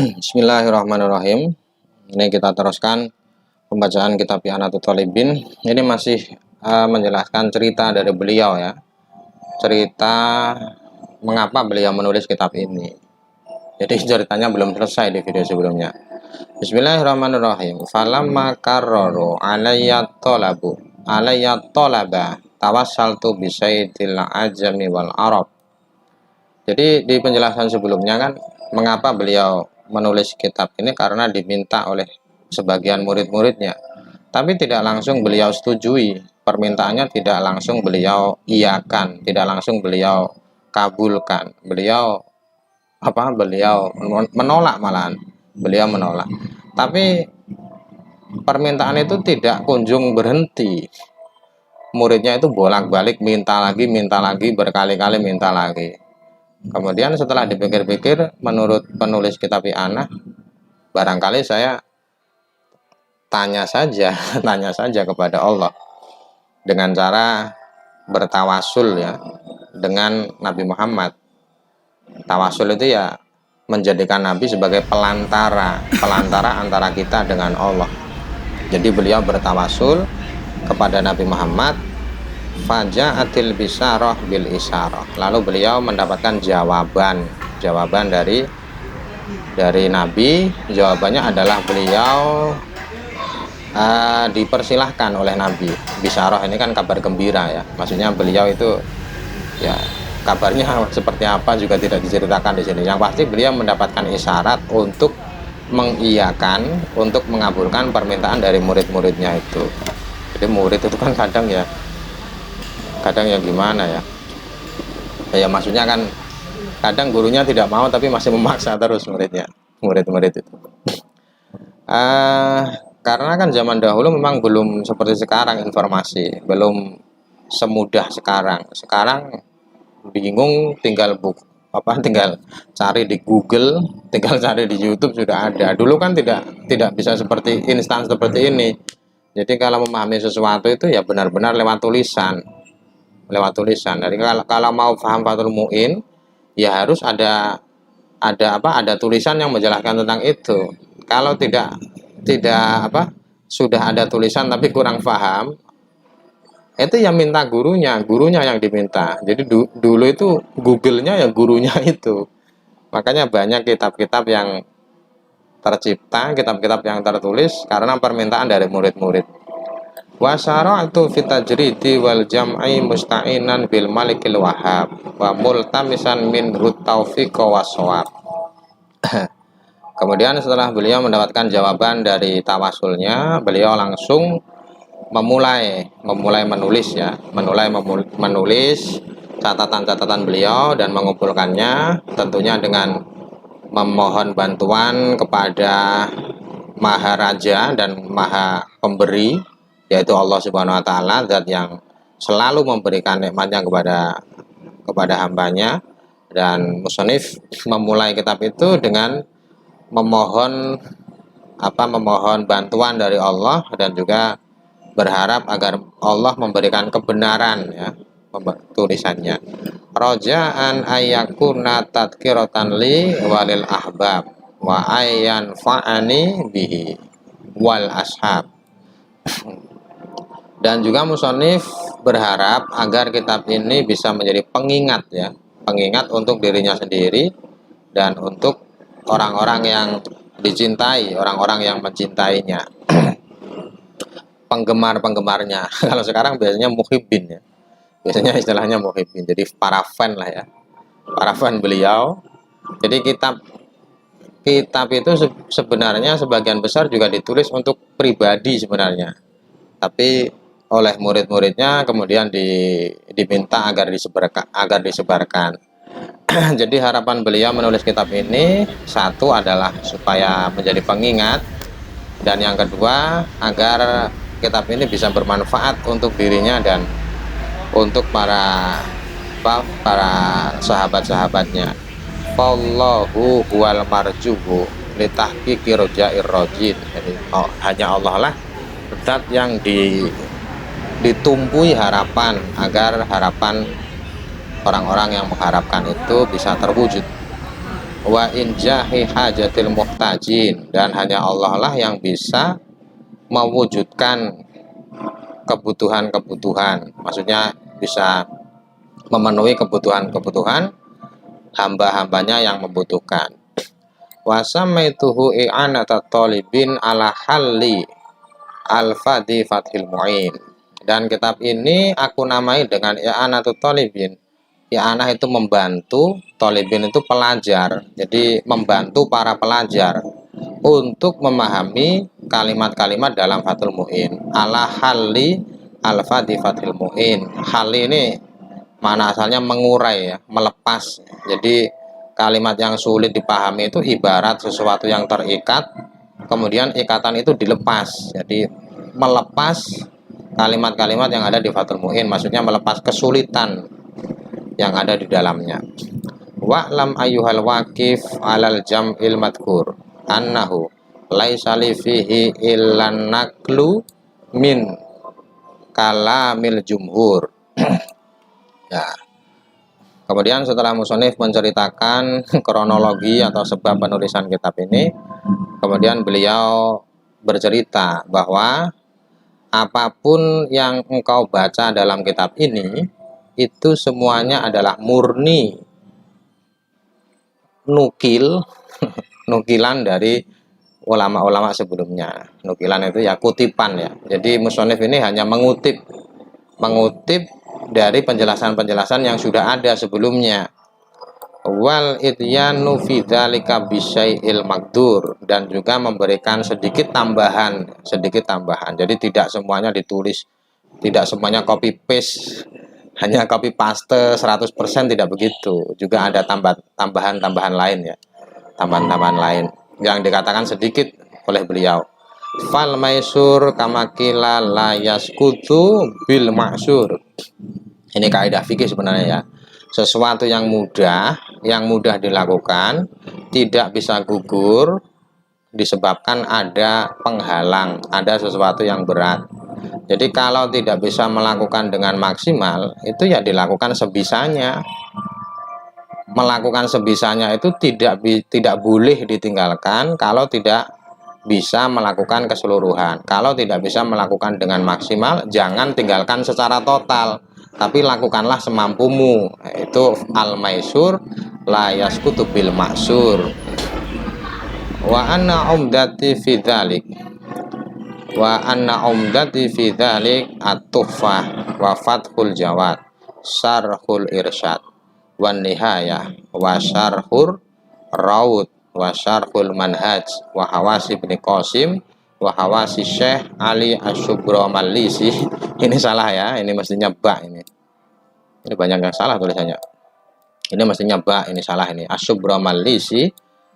Bismillahirrahmanirrahim. Ini kita teruskan pembacaan kitab I'anatul Talibin. Ini masih menjelaskan cerita dari beliau ya. Cerita mengapa beliau menulis kitab ini. Jadi ceritanya belum selesai di video sebelumnya. Bismillahirrahmanirrahim. Falamma karraru alayya talaba tawassaltu bi sayyidil ajami wal arab. Jadi di penjelasan sebelumnya kan mengapa beliau menulis kitab ini, karena diminta oleh sebagian murid-muridnya, tapi tidak langsung beliau setujui permintaannya, tidak langsung beliau iakan, tidak langsung beliau kabulkan, beliau menolak, malahan beliau menolak. Tapi permintaan itu tidak kunjung berhenti, muridnya itu bolak-balik minta lagi, berkali-kali minta lagi. Kemudian setelah dipikir-pikir, menurut penulis kitab I'anah, barangkali saya tanya saja kepada Allah dengan cara bertawasul ya dengan Nabi Muhammad. Tawasul itu ya menjadikan Nabi sebagai pelantara antara kita dengan Allah. Jadi beliau bertawasul kepada Nabi Muhammad. Faja'atil bisarah bil isarah. Lalu beliau mendapatkan jawaban dari Nabi. Jawabannya adalah beliau dipersilahkan oleh Nabi. Bisarah ini kan kabar gembira ya. Maksudnya beliau itu ya kabarnya seperti apa juga tidak diceritakan di sini. Yang pasti beliau mendapatkan isyarat untuk mengiyakan, untuk mengabulkan permintaan dari murid-muridnya itu. Jadi murid itu kan kadang ya gimana ya, maksudnya kan kadang gurunya tidak mau tapi masih memaksa terus murid itu. Karena kan zaman dahulu memang belum seperti sekarang, informasi belum semudah sekarang bingung tinggal cari di Google, tinggal cari di YouTube sudah ada. Dulu kan tidak bisa seperti instan seperti ini. Jadi kalau memahami sesuatu itu ya benar-benar lewat tulisan. Jadi kalau mau paham Fathul Mu'in ya harus ada tulisan yang menjelaskan tentang itu. Kalau tidak sudah ada tulisan tapi kurang paham, itu yang minta gurunya yang diminta. Jadi dulu itu Google-nya ya gurunya itu. Makanya banyak kitab-kitab yang tercipta, kitab-kitab yang tertulis karena permintaan dari murid-murid. Wa syara'tu fi tajridi wal jam'i musta'inan bil malikil wahhab wa multamisan min taufiq wa shawab. Kemudian setelah beliau mendapatkan jawaban dari tawasulnya, beliau langsung memulai menulis catatan-catatan beliau dan mengumpulkannya, tentunya dengan memohon bantuan kepada Maharaja dan Maha Pemberi, yaitu Allah Subhanahu wa taala, zat yang selalu memberikan nikmatnya kepada hambanya. Dan musannif memulai kitab itu dengan memohon bantuan dari Allah dan juga berharap agar Allah memberikan kebenaran ya tulisannya. Roja'an ayyakuna tadhkiratan li walil ahbab wa ayyan fa'ani bihi wal ashab. Dan juga musannif berharap agar kitab ini bisa menjadi pengingat untuk dirinya sendiri dan untuk orang-orang yang dicintai, orang-orang yang mencintainya, penggemar-penggemarnya. Kalau sekarang biasanya muhibbin ya, biasanya istilahnya muhibbin, jadi para fan lah ya, para fan beliau. Jadi kitab itu sebenarnya sebagian besar juga ditulis untuk pribadi sebenarnya, tapi oleh murid-muridnya kemudian diminta agar disebarkan. Jadi harapan beliau menulis kitab ini, satu adalah supaya menjadi pengingat, dan yang kedua agar kitab ini bisa bermanfaat untuk dirinya dan untuk para sahabat-sahabatnya. Wallahu huwal marjuhu litahqiqi roja'ir rojin. Jadi hanya Allah lah zat yang ditumpui harapan, agar harapan orang-orang yang mengharapkan itu bisa terwujud. wa injahi hajatil muhtajin, dan hanya Allah lah yang bisa mewujudkan kebutuhan-kebutuhan, maksudnya bisa memenuhi kebutuhan-kebutuhan hamba-hambanya yang membutuhkan. Wa samaituhu i'anata talibin ala halli al-fadi fathil mu'in, dan kitab ini aku namai dengan i'anatu talibin. I'anah itu membantu, talibin itu pelajar, jadi membantu para pelajar untuk memahami kalimat-kalimat dalam Fathul Mu'in. Ala halli al-fadi fathil mu'in. Halli ini mana asalnya mengurai ya, melepas. Jadi kalimat yang sulit dipahami itu ibarat sesuatu yang terikat, kemudian ikatan itu dilepas. Jadi melepas kalimat-kalimat yang ada di Fathul Mu'in, maksudnya melepas kesulitan yang ada di dalamnya. Wa'lam ayyuhal waqif alal jam'il madkur annahu laisa li fihi illan naklu min kalamil jumhur. Ya. Kemudian setelah musonif menceritakan kronologi atau sebab penulisan kitab ini, kemudian beliau bercerita bahwa apapun yang engkau baca dalam kitab ini itu semuanya adalah murni nukilan dari ulama-ulama sebelumnya. Nukilan itu ya kutipan ya. Jadi musonif ini hanya mengutip dari penjelasan-penjelasan yang sudah ada sebelumnya. Wal ityanu fi dzalika bisyai'il maqdur, dan juga memberikan sedikit tambahan. Jadi tidak semuanya ditulis, tidak semuanya copy paste, hanya copy paste 100% tidak begitu. Juga ada tambahan-tambahan lain ya. Tambahan-tambahan lain yang dikatakan sedikit oleh beliau. Fal maisur kamakila la yaskutu bil maksur. Ini kaidah fikih sebenarnya ya. Sesuatu yang mudah dilakukan tidak bisa gugur disebabkan ada penghalang, ada sesuatu yang berat. Jadi kalau tidak bisa melakukan dengan maksimal, itu ya dilakukan sebisanya. Melakukan sebisanya itu tidak boleh ditinggalkan kalau tidak bisa melakukan keseluruhan. Kalau tidak bisa melakukan dengan maksimal, jangan tinggalkan secara total, tapi lakukanlah semampumu. Itu al-maisur la yaskutu bil maksur. Wa anna umdati fi dzalik at-tuhfah wa fathul jawad syarhul irsyad wan nihayah wa syarhur raud wa syarhul manhaj wa hawasi ibn Qasim wa hawasi Syekh Ali Asyubromalisi. Ini salah ya, ini mestinya ba ini banyak yang salah tulisannya. Ini mestinya ba, ini salah ini. Asyubromalisi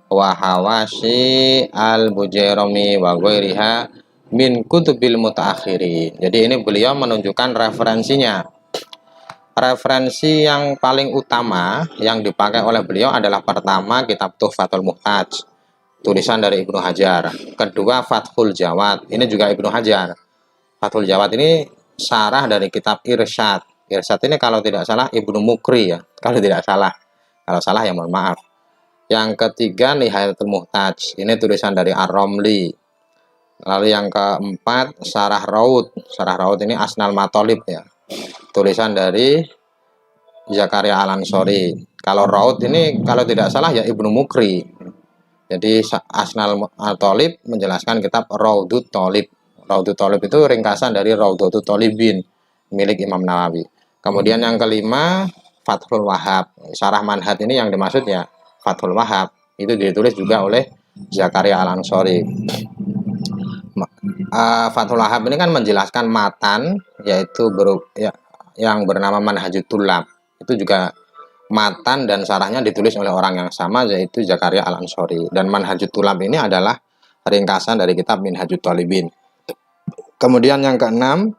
wa hawasi al-Bujairami wa ghairiha min kutubil mutaakhirin. Jadi ini beliau menunjukkan referensinya. Referensi yang paling utama yang dipakai oleh beliau adalah pertama kitab Tuhfatul Muhtaj, tulisan dari Ibnu Hajar. Kedua Fathul Jawad, ini juga Ibnu Hajar. Fathul Jawad ini sarah dari kitab Irsyad. Irsyad ini kalau tidak salah Ibnu Mukri ya, kalau tidak salah. Kalau salah ya mohon maaf. Yang ketiga Nihayatul Muhtaj, ini tulisan dari Ar-Romli. Lalu yang keempat Syarah Raud. Syarah Raud ini Asnal Matolib ya, tulisan dari Zakaria Al-Ansori. Kalau Raud ini kalau tidak salah ya Ibnu Mukri. Jadi Asnal Matolib menjelaskan kitab Raudut Tolib. Raudut Tolib itu ringkasan dari Raudatul Tolibin milik Imam Nawawi. Kemudian yang kelima Fathul Wahab. Syarah Manhaj ini yang dimaksud ya Fathul Wahab. Itu ditulis juga oleh Zakaria Al-Ansori. Fathul Wahab ini kan menjelaskan matan, yaitu yang bernama Manhajut Tulab. Itu juga matan dan syarahnya ditulis oleh orang yang sama, yaitu Zakaria Al-Ansori. Dan Manhajut Tulab ini adalah ringkasan dari kitab Minhajut Thalibin. Kemudian yang keenam,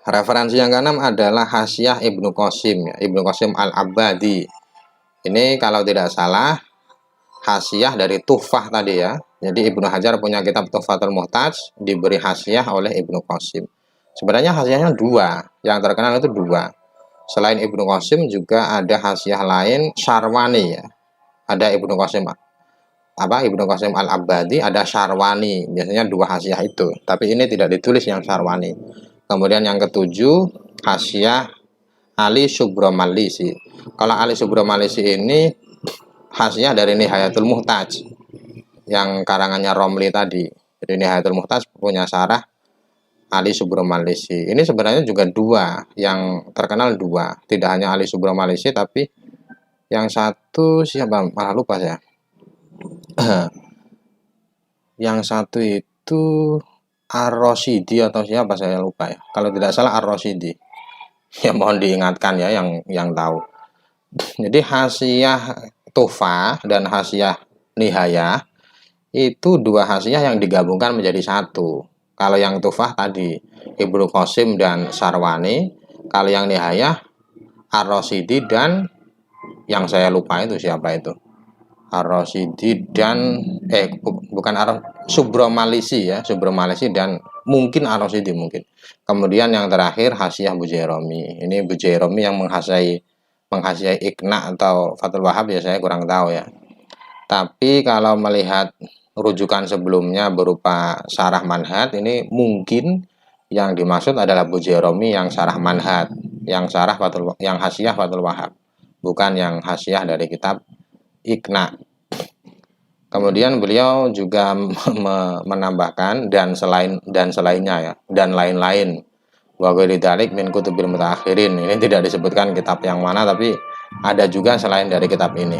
referensi yang keenam adalah Hasyiah Ibnu Qasim, Ibnu Qasim Al-Abbadi. Ini kalau tidak salah hasyiah dari Tuhfah tadi ya. Jadi Ibnu Hajar punya kitab Tuhfatul Muhtaj, diberi hasyiah oleh Ibnu Qasim. Sebenarnya hasyiahnya dua, yang terkenal itu dua. Selain Ibnu Qasim juga ada hasyiah lain Syarwani ya. ada Ibnu Qasim Al-Abbadi, ada Syarwani. Biasanya 2 hasiah itu, tapi ini tidak ditulis yang Syarwani. Kemudian yang ketujuh, hasiah Ali Subromalisi. Kalau Ali Subromalisi ini hasiah dari Nihayatul Muhtaj yang karangannya Romli tadi. Jadi Nihayatul Muhtaj punya syarah Ali Subromalisi. Ini sebenarnya juga 2 yang terkenal, 2. Tidak hanya Ali Subromalisi, tapi yang satu siapa? Malah lupa saya. Yang satu itu Ar-Rasyidi atau siapa, saya lupa ya. Kalau tidak salah Ar-Rasyidi. Ya mohon diingatkan ya yang tahu. Jadi hasiah Tuhfah dan hasiah Nihayah itu 2 hasiah yang digabungkan menjadi 1. Kalau yang Tuhfah tadi Ibnu Qasim dan Syarwani, kalau yang Nihayah Ar-Rasyidi dan yang saya lupa itu siapa itu. Ar-Rasyidi dan bukan Subromalisi ya, Subromalisi dan mungkin Ar-Rasyidi mungkin. Kemudian yang terakhir hasiah Bujairami. Ini Bujairami yang menghasiai Iqna atau Fathul Wahhab ya, saya kurang tahu ya. Tapi kalau melihat rujukan sebelumnya berupa syarah Manhaj, ini mungkin yang dimaksud adalah Bujairami yang syarah Manhaj, yang hasiah Fathul Wahhab, bukan yang hasiah dari kitab Iqna. Kemudian beliau juga menambahkan dan selainnya ya, dan lain-lain. Wa ghairi dzalik min kutubil mutaakhirin. Ini tidak disebutkan kitab yang mana, tapi ada juga selain dari kitab ini.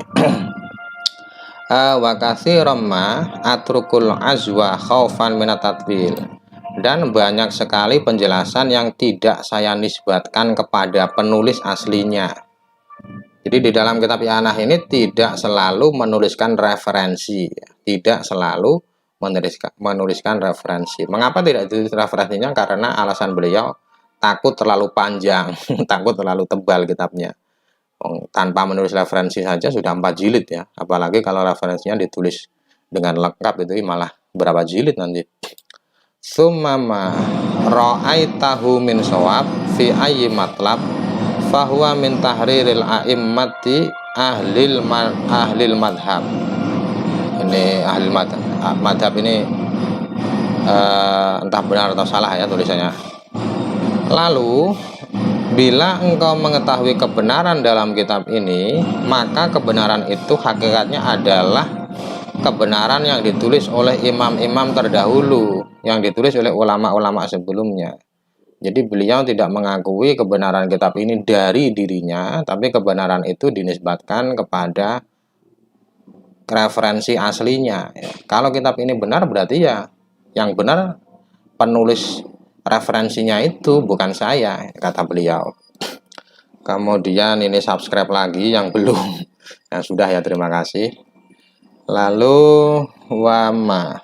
Wa katsiran ma atrukul azwa khaufan minat tatwil. Dan banyak sekali penjelasan yang tidak saya nisbatkan kepada penulis aslinya. Jadi di dalam kitab I'anah ini tidak selalu menuliskan referensi, tidak selalu menuliskan referensi. Mengapa tidak ditulis referensinya? Karena alasan beliau takut terlalu panjang, takut terlalu tebal kitabnya. Tanpa menulis referensi saja sudah 4 jilid ya, apalagi kalau referensinya ditulis dengan lengkap, itu malah berapa jilid nanti. Summama ra'aitahu min shawab fi ayyi matlab fahuwa min tahriril a'immati ahlil madhab. Ini ahlil madhab ini entah benar atau salah ya tulisannya. Lalu bila engkau mengetahui kebenaran dalam kitab ini, maka kebenaran itu hakikatnya adalah kebenaran yang ditulis oleh imam-imam terdahulu, yang ditulis oleh ulama-ulama sebelumnya. Jadi beliau tidak mengakui kebenaran kitab ini dari dirinya, tapi kebenaran itu dinisbatkan kepada referensi aslinya. Kalau kitab ini benar, berarti ya yang benar penulis referensinya itu, bukan saya, kata beliau. Kemudian ini subscribe lagi yang belum. Yang sudah ya, terima kasih. Lalu wama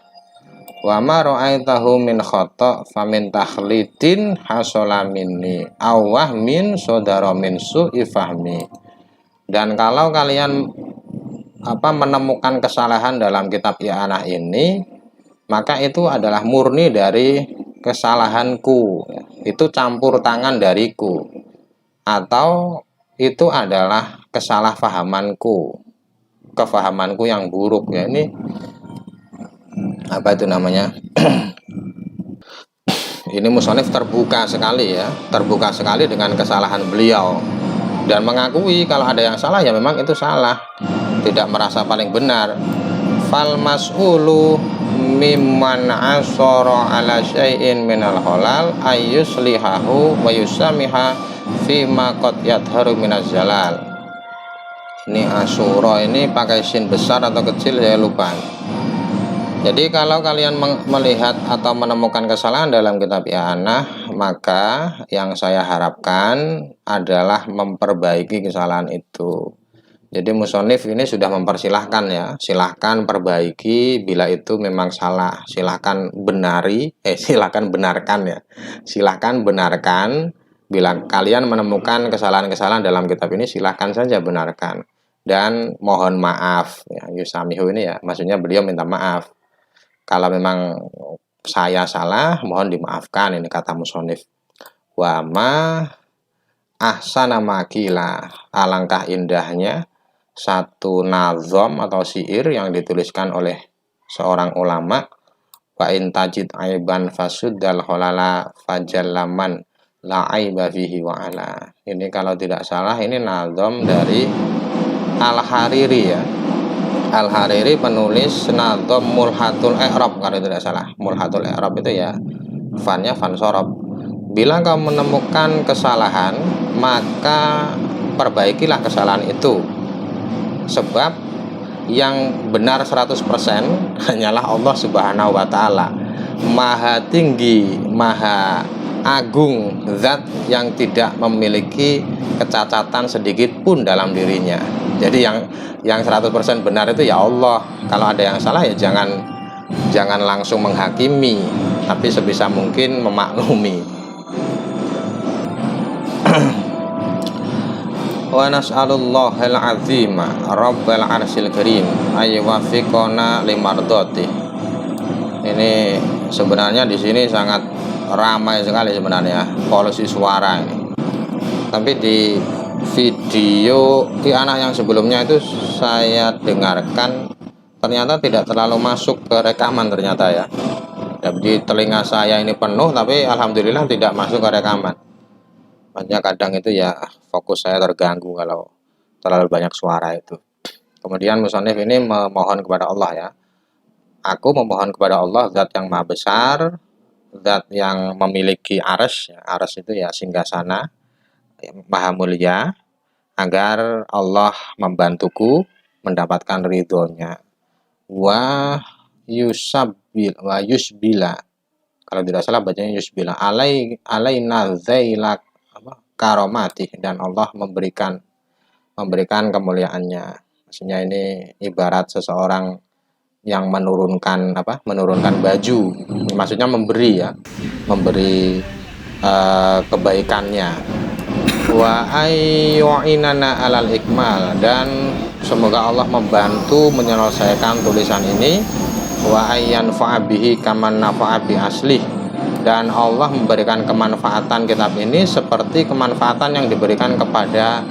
ra'aitahu min khata' famin takhlidin hasala minni awah min sodara min su'i fahmi. Dan kalau kalian menemukan kesalahan dalam kitab I'anah ini, maka itu adalah murni dari kesalahanku, itu campur tangan dariku, atau itu adalah kesalahpahamanku, kefahamanku yang buruk ya. Ini apa itu namanya? Ini musonif terbuka sekali ya, terbuka sekali dengan kesalahan beliau dan mengakui kalau ada yang salah ya memang itu salah, tidak merasa paling benar. Fal mas'ulu mimman asara ala syai'in minal halal ayyuslihahu wa yusamiha fima qad yadharu minaz zalal. Ini asyura ini pakai sin besar atau kecil saya lupa. Jadi kalau kalian melihat atau menemukan kesalahan dalam kitab I'anah, maka yang saya harapkan adalah memperbaiki kesalahan itu. Jadi musonif ini sudah mempersilahkan ya, silahkan perbaiki, bila itu memang salah silahkan silahkan benarkan ya, silahkan benarkan. Bila kalian menemukan kesalahan-kesalahan dalam kitab ini, silahkan saja benarkan dan mohon maaf ya. Yusamihu ini ya, maksudnya beliau minta maaf. Kalau memang saya salah, mohon dimaafkan, ini kata musonif. Wa ma ahsana makila, alangkah indahnya satu nazom atau syair yang dituliskan oleh seorang ulama. Wa in tajid aiban fasuddal kholala fajallaman la aiba fihi wa ala. Ini kalau tidak salah ini nazom dari Al-Hariri ya. Al-Hariri penulis nazom Mulhatul I'rab kalau tidak salah. Mulhatul I'rab itu ya fannya fan sorob. Bila kau menemukan kesalahan, maka perbaikilah kesalahan itu. Sebab yang benar 100% hanyalah Allah Subhanahu wa taala. Maha tinggi, maha agung, zat yang tidak memiliki kecacatan sedikit pun dalam dirinya. Jadi yang 100% benar itu ya Allah. Kalau ada yang salah ya jangan langsung menghakimi, tapi sebisa mungkin memaklumi. Wa nas'alullahal azima rabbal arsyil karim aywafiqona limardati. Ini sebenarnya di sini sangat ramai sekali sebenarnya polusi suara ini. Tapi di video anak yang sebelumnya itu saya dengarkan ternyata tidak terlalu masuk ke rekaman ternyata ya. Jadi telinga saya ini penuh tapi alhamdulillah tidak masuk ke rekaman. Makanya kadang itu ya fokus saya terganggu kalau terlalu banyak suara itu. Kemudian musannif ini memohon kepada Allah ya. Aku memohon kepada Allah zat yang maha besar, zat yang memiliki arsy. Arsy itu ya singgasana, maha mulia, agar Allah membantuku mendapatkan ridhonya. Wa yusbila. Kalau tidak salah bacanya yusbila. Alaina zailak karomati, dan Allah memberikan kemuliaannya. Maksudnya ini ibarat seseorang yang menurunkan baju. Maksudnya memberi kebaikannya. Wa ayyu'inana alal ikmal, dan semoga Allah membantu menyelesaikan tulisan ini. Wa ayyan fa'abihi kaman nafa'abi asli, dan Allah memberikan kemanfaatan kitab ini seperti kemanfaatan yang diberikan kepada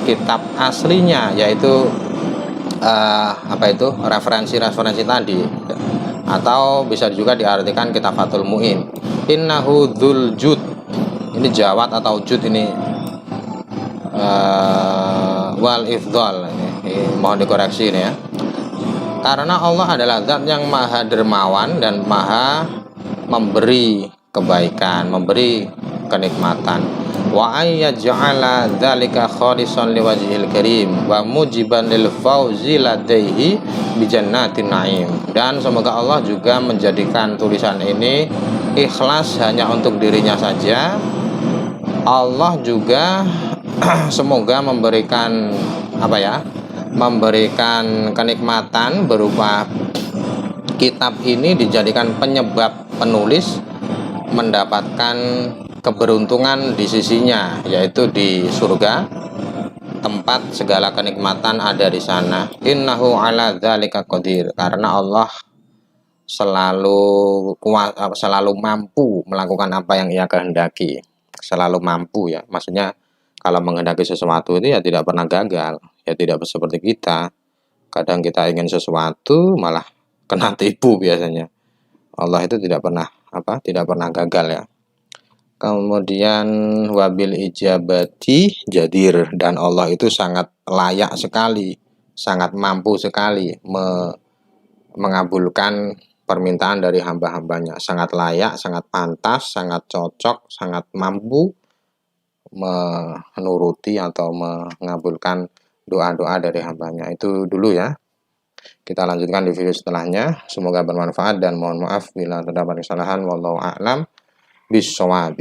kitab aslinya, yaitu referensi tadi, atau bisa juga diartikan kitab Fathul Mu'in. Innahu dzul jud, ini jawat atau jud ini wal ifdal, ini mohon dikoreksi ini ya, karena Allah adalah zat yang maha dermawan dan maha memberi kebaikan, memberi kenikmatan. Wa ayyaj'ala dzalika khalisan liwajhil karim wa mujiban lil fauzi ladaihi bi jannatin na'im. Dan semoga Allah juga menjadikan tulisan ini ikhlas hanya untuk dirinya saja. Allah juga semoga memberikan memberikan kenikmatan berupa kitab ini dijadikan penyebab penulis mendapatkan keberuntungan di sisinya, yaitu di surga, tempat segala kenikmatan ada di sana. Innahu ala dzalika qadir, karena Allah selalu mampu melakukan apa yang Ia kehendaki. Selalu mampu ya, maksudnya kalau menghendaki sesuatu itu ya tidak pernah gagal, ya tidak seperti kita. Kadang kita ingin sesuatu malah kena tipu biasanya. Allah itu tidak pernah gagal ya. Kemudian wabil ijabati jadir, dan Allah itu sangat layak sekali, sangat mampu sekali mengabulkan permintaan dari hamba-hambanya. Sangat layak, sangat pantas, sangat cocok, sangat mampu menuruti atau mengabulkan doa-doa dari hambanya. Itu dulu ya. Kita lanjutkan di video setelahnya. Semoga bermanfaat dan mohon maaf bila terdapat kesalahan. Wallahu a'lam bishawab.